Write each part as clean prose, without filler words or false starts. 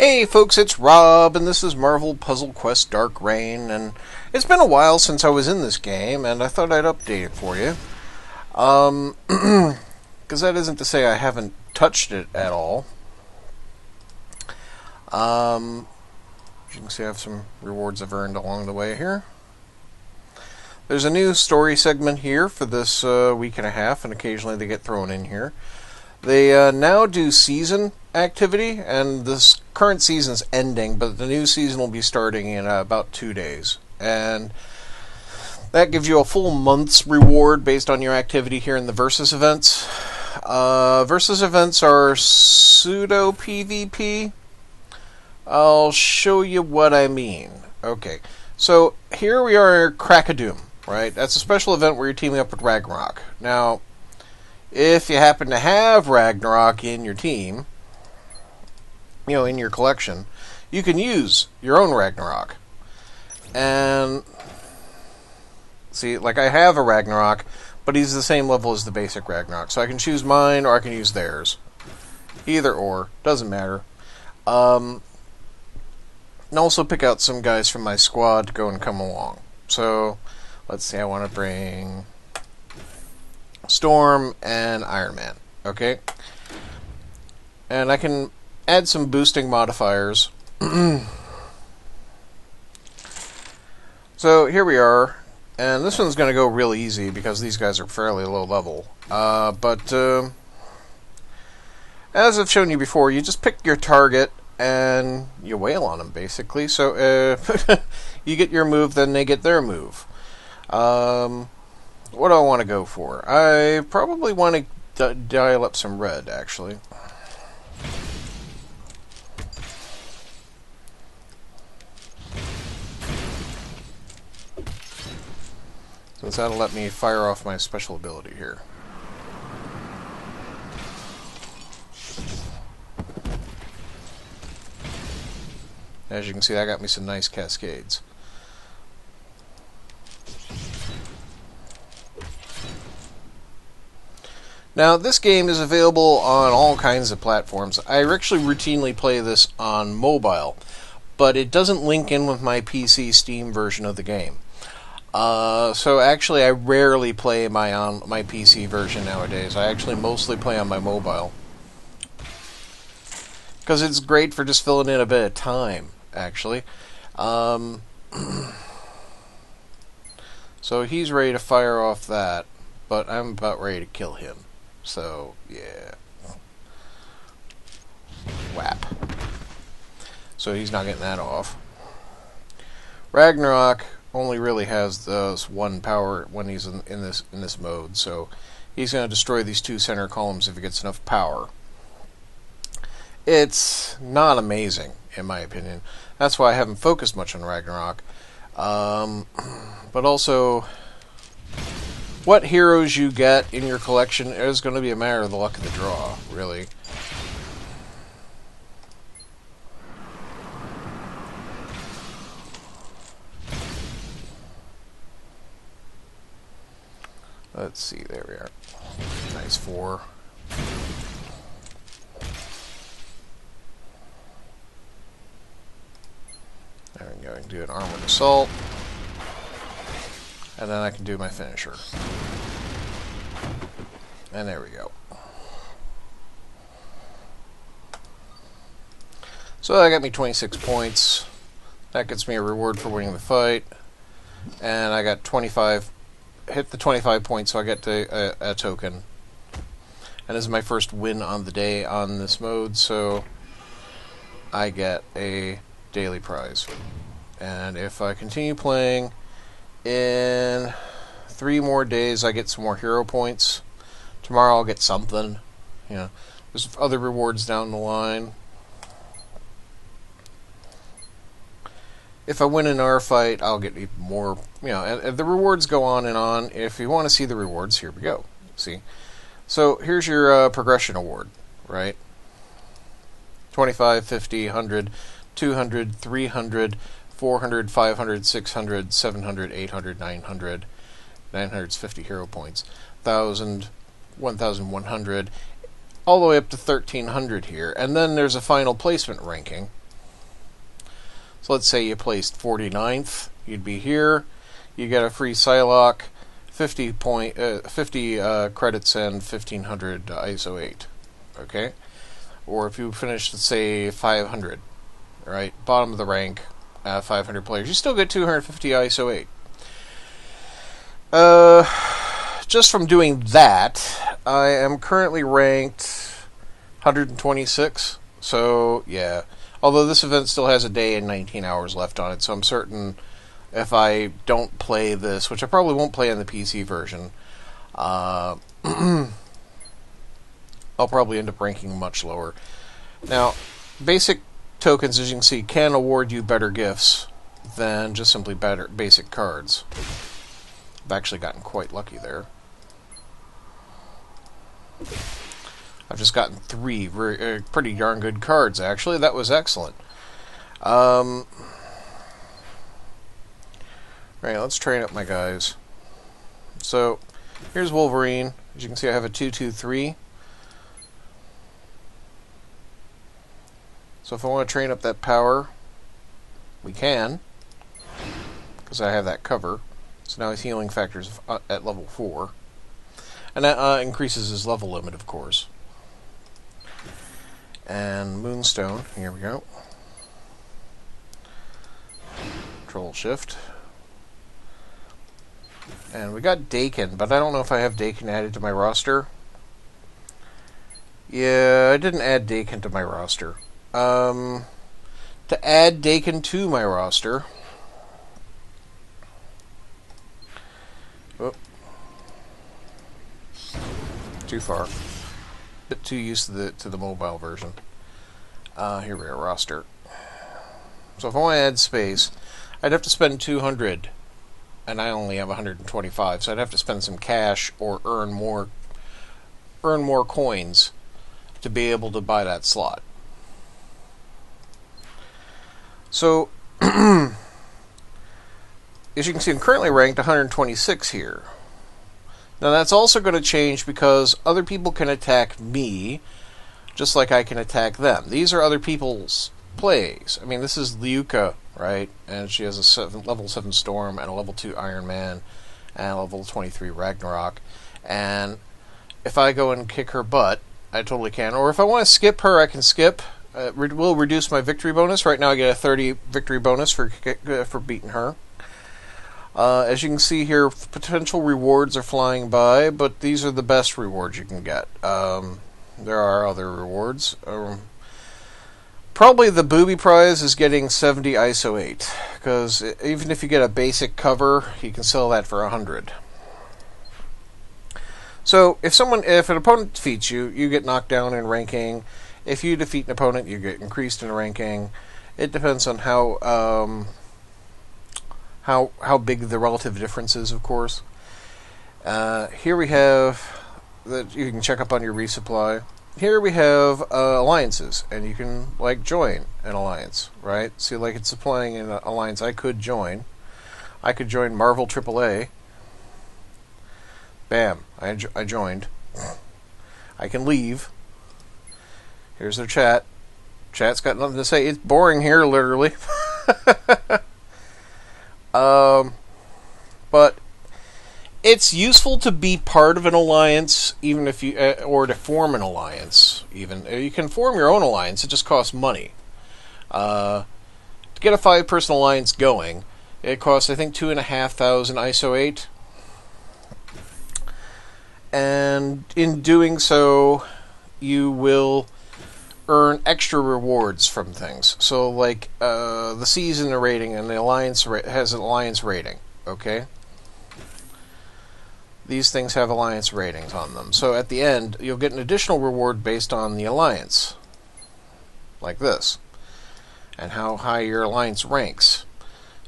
Hey folks, it's Rob, and this is Marvel Puzzle Quest Dark Reign, and it's been a while since I was in this game, and I thought I'd update it for you. Because that isn't to say I haven't touched it at all. As you can see, I have some rewards I've earned along the way here. There's a new story segment here for this week and a half, and occasionally they get thrown in here. They now do season activity, and this current season's ending, but the new season will be starting in about 2 days. And that gives you a full month's reward based on your activity here in the Versus events. Versus events are pseudo PvP. I'll show you what I mean. Okay, so here we are, Crack-a-Doom, right? That's a special event where you're teaming up with Ragnarok. Now, if you happen to have Ragnarok in your team, in your collection, you can use your own Ragnarok. And see, like I have a Ragnarok, but he's the same level as the basic Ragnarok. So I can choose mine or I can use theirs. Either or, doesn't matter. And also pick out some guys from my squad to go and come along. So, let's see, I want to bring Storm and Iron Man, okay? And I can add some boosting modifiers. So here we are, and this one's going to go real easy because these guys are fairly low level. But as I've shown you before, you just pick your target and you wail on them, basically. So you get your move, then they get their move. What do I want to go for? I probably want to dial up some red, actually. Since that'll let me fire off my special ability here. As you can see, that got me some nice cascades. Now, this game is available on all kinds of platforms. I actually routinely play this on mobile, but it doesn't link in with my PC Steam version of the game. So actually, I rarely play my PC version nowadays. I actually mostly play on my mobile. Because it's great for just filling in a bit of time, actually. So he's ready to fire off that, but I'm about ready to kill him. So, yeah. Whap. So he's not getting that off. Ragnarok only really has this one power when he's in this mode, so he's going to destroy these two center columns if he gets enough power. It's not amazing, in my opinion. That's why I haven't focused much on Ragnarok. But also, what heroes you get in your collection is going to be a matter of the luck of the draw, really. Let's see, there we are. Nice 4. There we go, I can do an armored assault. And then I can do my finisher. And there we go. So that got me 26 points. That gets me a reward for winning the fight. And I got 25, hit the 25 points, so I get a token. And this is my first win on the day on this mode, so I get a daily prize. And if I continue playing, in 3 more days I get some more hero points. Tomorrow I'll get something. There's other rewards down the line. If I win an R fight, I'll get even more. And the rewards go on and on. If you want to see the rewards, here we go. See? So here's your progression award, right? 25, 50, 100, 200, 300, 400, 500, 600, 700, 800, 900, 950 hero points, 1,000, 1,100, all the way up to 1,300 here. And then there's a final placement ranking, So let's say you placed 49th, you'd be here. You get a free Psylocke, 50 credits, and 1500 ISO 8. Okay? Or if you finish, let's say, 500, right? Bottom of the rank, 500 players, you still get 250 ISO 8. Just from doing that, I am currently ranked 126. So, yeah. Although this event still has a day and 19 hours left on it, so I'm certain if I don't play this, which I probably won't play on the PC version, I'll probably end up ranking much lower. Now, basic tokens, as you can see, can award you better gifts than just simply better basic cards. I've actually gotten quite lucky there. I've just gotten 3 pretty darn good cards, actually. That was excellent. Right, let's train up my guys. So, here's Wolverine. As you can see, I have a 2-2-3. So if I want to train up that power, we can, because I have that cover. So now his healing factor is at level 4. And that increases his level limit, of course. And Moonstone, here we go. Control Shift. And we got Dakin, but I don't know if I have Dakin added to my roster. Yeah, I didn't add Dakin to my roster. To add Dakin to my roster... Oh. Too far. Bit too used to the mobile version. Here we are, roster. So if I want to add space, I'd have to spend 200, and I only have 125, so I'd have to spend some cash or earn more coins to be able to buy that slot. So, as you can see, I'm currently ranked 126 here. Now that's also going to change because other people can attack me, just like I can attack them. These are other people's plays. I mean, this is Liuka, right? And she has a level 7 Storm and a level 2 Iron Man and a level 23 Ragnarok. And if I go and kick her butt, I totally can. Or if I want to skip her, I can skip. It will reduce my victory bonus. Right now I get a 30 victory bonus for beating her. As you can see here, potential rewards are flying by, but these are the best rewards you can get. There are other rewards. Probably the booby prize is getting 70 ISO 8, because even if you get a basic cover, you can sell that for 100. So if an opponent defeats you, you get knocked down in ranking. If you defeat an opponent, you get increased in ranking. It depends on how big the relative difference is, of course. Here we have that you can check up on your resupply. Here we have alliances, and you can join an alliance, right? See, it's supplying an alliance I could join. I could join Marvel AAA. Bam! I joined. I can leave. Here's their chat. Chat's got nothing to say. It's boring here, literally. But it's useful to be part of an alliance, even if you, or to form an alliance. Even you can form your own alliance. It just costs money. To get a 5-person alliance going, it costs, I think, 2,500 ISO 8. And in doing so, you will earn extra rewards from things. So, the season rating and the alliance has an alliance rating. Okay, these things have alliance ratings on them. So at the end, you'll get an additional reward based on the alliance, like this, and how high your alliance ranks.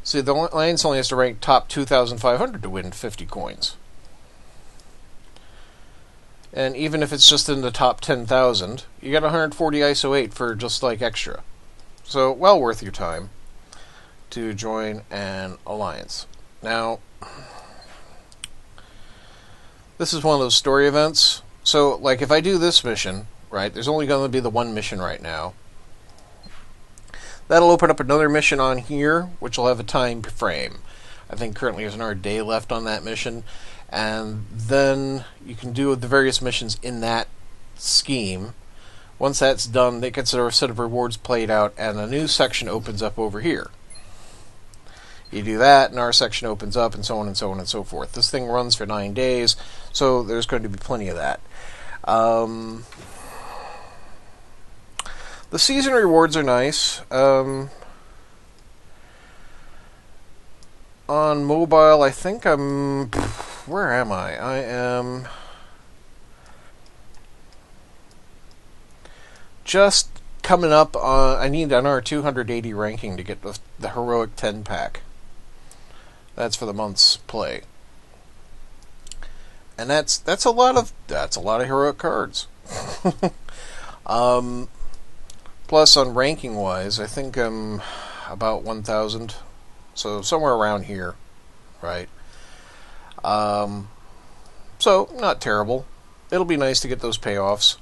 See, the alliance only has to rank top 2,500 to win 50 coins. And even if it's just in the top 10,000, you get 140 ISO 8 for just extra. So, well worth your time to join an alliance. Now, this is one of those story events. So, if I do this mission, right, there's only going to be the one mission right now. That'll open up another mission on here, which will have a time frame. I think currently there's another day left on that mission, and then you can do the various missions in that scheme. Once that's done, they consider a set of rewards played out, and a new section opens up over here. You do that, and our section opens up, and so on and so on and so forth. This thing runs for 9 days, so there's going to be plenty of that. The season rewards are nice. On mobile, I think I'm... Where am I? I am... just coming up on... I need another 280 ranking to get the Heroic 10 pack. That's for the month's play. And that's a lot of heroic cards. Plus, on ranking wise, I think I'm about 1,000, so somewhere around here, right? So not terrible. It'll be nice to get those payoffs.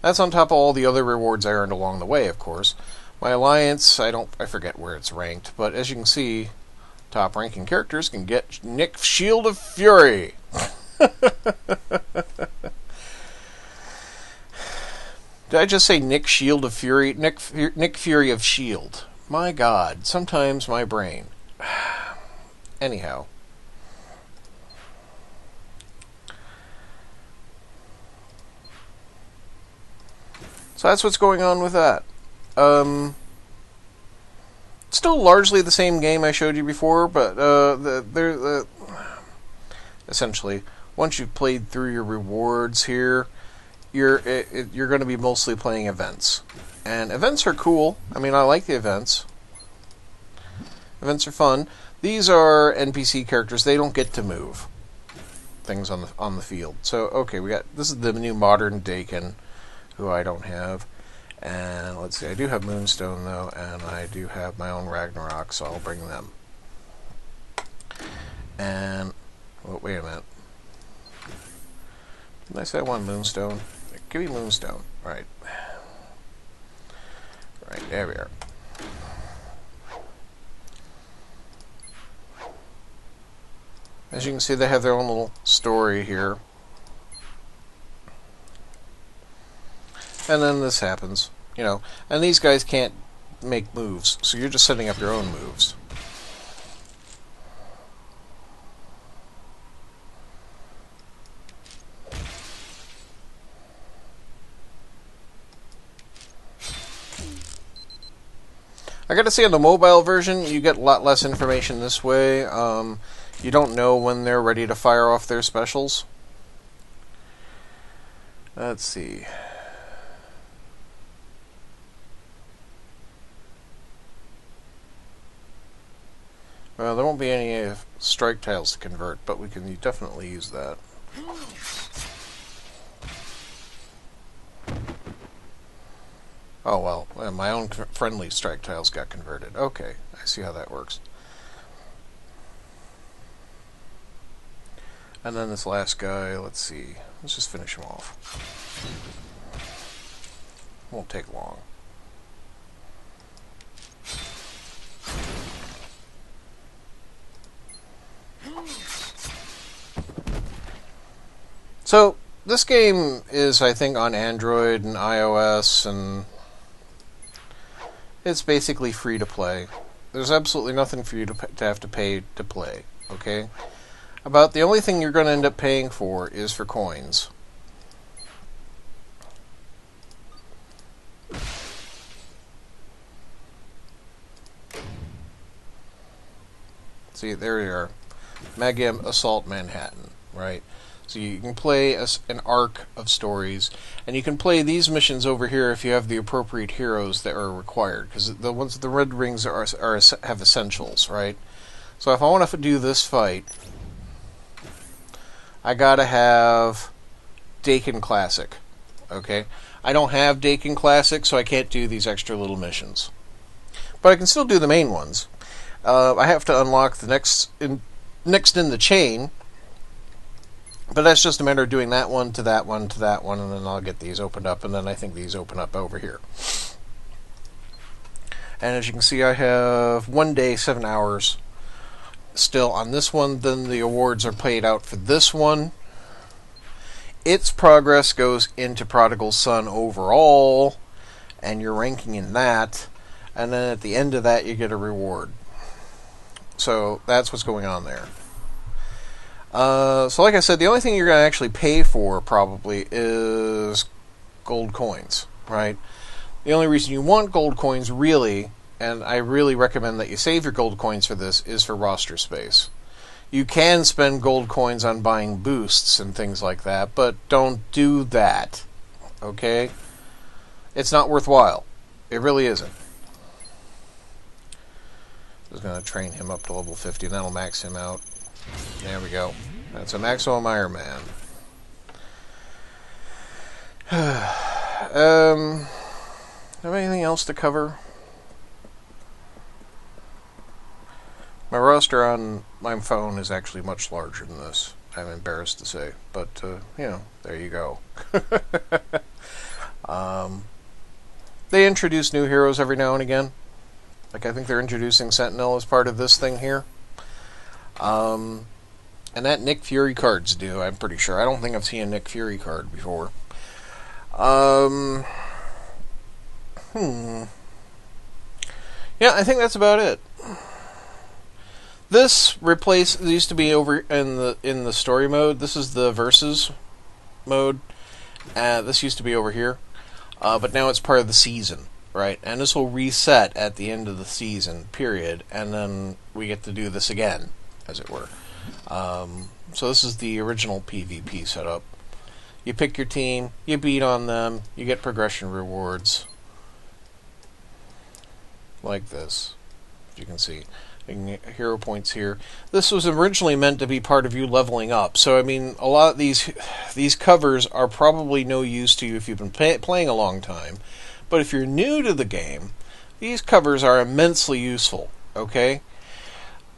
That's on top of all the other rewards I earned along the way, of course. My alliance, I forget where it's ranked, but as you can see, top ranking characters can get Nick Shield of Fury. Did I just say Nick Shield of Fury? Nick Fury of Shield. My God, sometimes my brain. Anyhow. So that's what's going on with that. Still largely the same game I showed you before, but essentially, once you've played through your rewards here, you're going to be mostly playing events. And events are cool. I mean, I like the events. Events are fun. These are NPC characters. They don't get to move things on the field. So, okay, this is the new modern Dakin, who I don't have. And let's see, I do have Moonstone, though, and I do have my own Ragnarok, so I'll bring them. And, well, wait a minute. Didn't I say I want Moonstone? Give me Moonstone. Right. Right, there we are. As you can see, they have their own little story here. And then this happens, you know. And these guys can't make moves, so you're just setting up your own moves. I gotta say, on the mobile version, you get a lot less information this way. You don't know when they're ready to fire off their specials. Let's see. Well, there won't be any strike tiles to convert, but we can definitely use that. Oh, well, my own friendly strike tiles got converted. Okay, I see how that works. And then this last guy, let's see. Let's just finish him off. Won't take long. So, this game is, I think, on Android and iOS, and it's basically free to play. There's absolutely nothing for you to have to pay to play, okay? About the only thing you're going to end up paying for is for coins. See, there you are. Magam Assault Manhattan, right? So you can play an arc of stories, and you can play these missions over here if you have the appropriate heroes that are required, because the ones with the red rings have essentials, right? So if I want to do this fight, I gotta have Dakin Classic, okay? I don't have Dakin Classic, so I can't do these extra little missions. But I can still do the main ones. I have to unlock the next in the chain, but that's just a matter of doing that one to that one to that one, and then I'll get these opened up, and then I think these open up over here. And as you can see, I have 1 day, 7 hours still on this one. Then the awards are paid out for this one. Its progress goes into Prodigal Son overall, and you're ranking in that. And then at the end of that, you get a reward. So that's what's going on there. So like I said, the only thing you're going to actually pay for probably is gold coins, right? The only reason you want gold coins really, and I really recommend that you save your gold coins for this, is for roster space. You can spend gold coins on buying boosts and things like that, but don't do that, okay? It's not worthwhile. It really isn't. I'm just going to train him up to level 50, and that'll max him out. There we go. That's a maximum Iron Man. Have anything else to cover? My roster on my phone is actually much larger than this. I'm embarrassed to say, but you know, there you go. They introduce new heroes every now and again. Like I think they're introducing Sentinel as part of this thing here. And that Nick Fury card's due, I'm pretty sure. I don't think I've seen a Nick Fury card before. Yeah, I think that's about it. This used to be over in the story mode. This is the versus mode. This used to be over here, but now it's part of the season, right? And this will reset at the end of the season period, and then we get to do this again, as it were. So this is the original PvP setup. You pick your team, you beat on them, you get progression rewards. Like this, as you can see. You can get hero points here. This was originally meant to be part of you leveling up. So, I mean, a lot of these covers are probably no use to you if you've been playing a long time. But if you're new to the game, these covers are immensely useful, okay?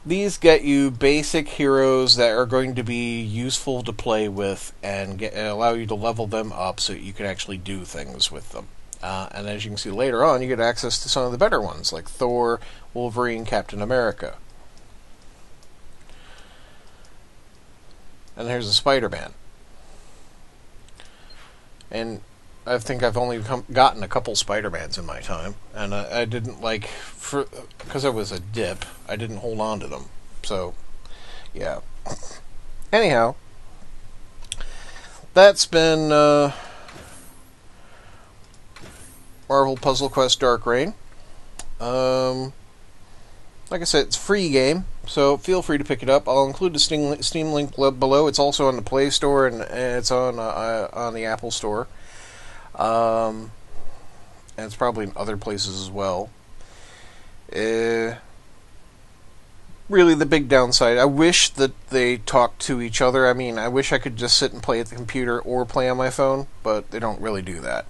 These get you basic heroes that are going to be useful to play with and allow you to level them up so that you can actually do things with them. And as you can see later on, you get access to some of the better ones, like Thor, Wolverine, Captain America. And here's a Spider-Man. And I think I've only gotten a couple Spider-Mans in my time, and I didn't because I was a dip, I didn't hold on to them. So, yeah. Anyhow, that's been Marvel Puzzle Quest Dark Reign. Like I said, it's a free game, so feel free to pick it up. I'll include the Steam link below. It's also on the Play Store, and it's on the Apple Store. And it's probably in other places as well. Really, the big downside, I wish that they talked to each other. I mean, I wish I could just sit and play at the computer or play on my phone, but they don't really do that.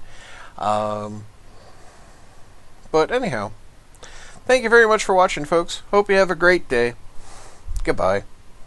But anyhow, thank you very much for watching, folks. Hope you have a great day. Goodbye.